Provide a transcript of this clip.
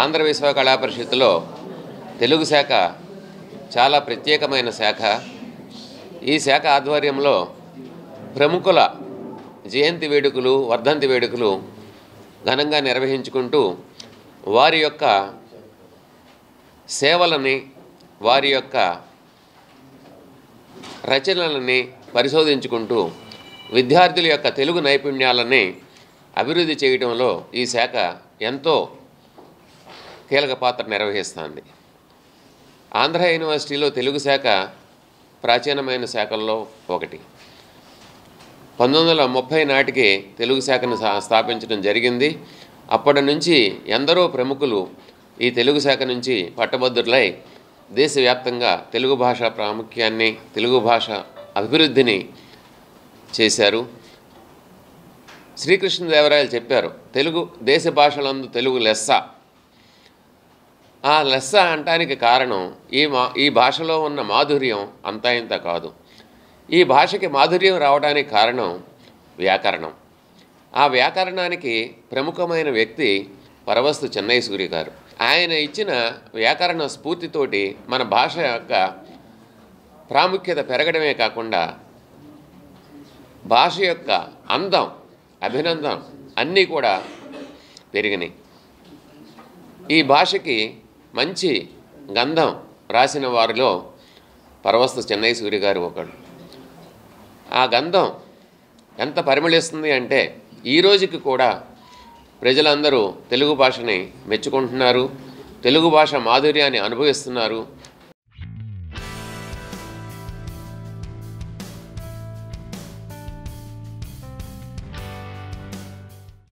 ఆంధ్ర విశ్వ కళా పరిషత్తులో తెలుగు శాఖ చాలా ప్రత్యేకమైన శాఖ. ఈ శాఖ ఆధ్వర్యంలో ప్రముఖుల జయంతి వేడుకలు, వర్ధంతి వేడుకలు ఘనంగా నిర్వహించుకుంటూ వారి యొక్క సేవలని, వారి యొక్క రచనలని పరిశోధించుకుంటూ విద్యార్థుల యొక్క తెలుగు నైపుణ్యాలని అభివృద్ధి చేయడంలో ఈ శాఖ ఎంతో కీలక పాత్ర నిర్వహిస్తుంది. ఆంధ్ర యూనివర్సిటీలో తెలుగు శాఖ ప్రాచీనమైన శాఖల్లో ఒకటి. 1930 నాటికి తెలుగు శాఖను స్థాపించడం జరిగింది. అప్పటి నుంచి ఎందరో ప్రముఖులు ఈ తెలుగు శాఖ నుంచి పట్టభద్రులై దేశవ్యాప్తంగా తెలుగు భాష ప్రాముఖ్యాన్ని, తెలుగు భాష అభివృద్ధిని చేశారు. శ్రీకృష్ణదేవరాయలు చెప్పారు, తెలుగు దేశ భాషలందు తెలుగు లెస్స. ఆ లెస్స అంటానికి కారణం ఈ భాషలో ఉన్న మాధుర్యం అంతా ఇంత కాదు. ఈ భాషకి మాధుర్యం రావడానికి కారణం వ్యాకరణం. ఆ వ్యాకరణానికి ప్రముఖమైన వ్యక్తి పరవస్తు చెన్నయ్య సూరి గారు. ఆయన ఇచ్చిన వ్యాకరణ స్ఫూర్తితోటి మన భాష యొక్క ప్రాముఖ్యత పెరగడమే కాకుండా భాష యొక్క అందం, అభినందం అన్నీ కూడా పెరిగినాయి. ఈ భాషకి మంచి గంధం రాసిన వారిలో పరవస్తు చెన్నయ్య సూరి గారు ఒకడు. ఆ గంధం ఎంత పరిమళిస్తుంది అంటే ఈ రోజుకి కూడా ప్రజలందరూ తెలుగు భాషని మెచ్చుకుంటున్నారు, తెలుగు భాష మాధుర్యాన్ని అనుభవిస్తున్నారు.